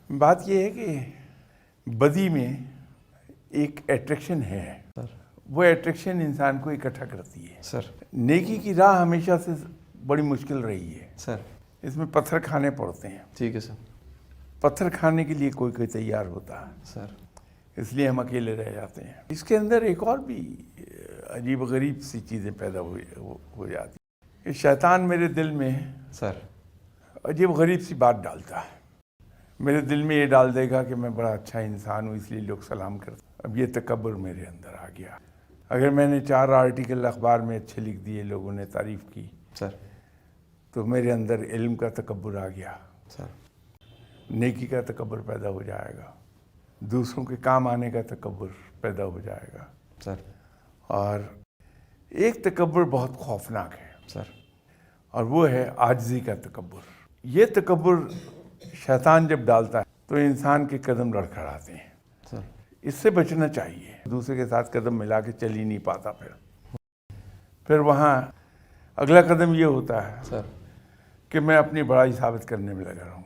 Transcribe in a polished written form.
बात यह है कि बदी में एक अट्रैक्शन है सर। वो अट्रैक्शन इंसान को इकट्ठा करती है सर। नेकी की राह हमेशा से बड़ी मुश्किल रही है सर। इसमें पत्थर खाने पड़ते हैं। ठीक है सर। पत्थर खाने के लिए कोई कोई तैयार होता है सर। इसलिए हम अकेले रह जाते हैं। इसके अंदर एक और भी अजीब गरीब सी चीज़ें पैदा हो जाती हैं। शैतान मेरे दिल में सर। अजीब गरीब सी बात डालता है। मेरे दिल में ये डाल देगा कि मैं बड़ा अच्छा इंसान हूँ इसलिए लोग सलाम करते। अब ये तकब्बुर मेरे अंदर आ गया। अगर मैंने 4 आर्टिकल अखबार में अच्छे लिख दिए, लोगों ने तारीफ़ की सर, तो मेरे अंदर इल्म का तकब्बुर आ गया। सर। नेकी का तकब्बुर पैदा हो जाएगा, दूसरों के काम आने का तकब्बुर पैदा हो जाएगा। सर। और एक तकब्बुर बहुत खौफनाक है सर। और वो है आजिज़ी का तकब्बुर। ये तकब्बुर शैतान जब डालता है तो इंसान के कदम लड़खड़ाते हैं। सर। इससे बचना चाहिए। दूसरे के साथ कदम मिला के चल ही नहीं पाता। फिर वहाँ अगला कदम ये होता है सर कि मैं अपनी बड़ाई साबित करने में लगा रहूँ।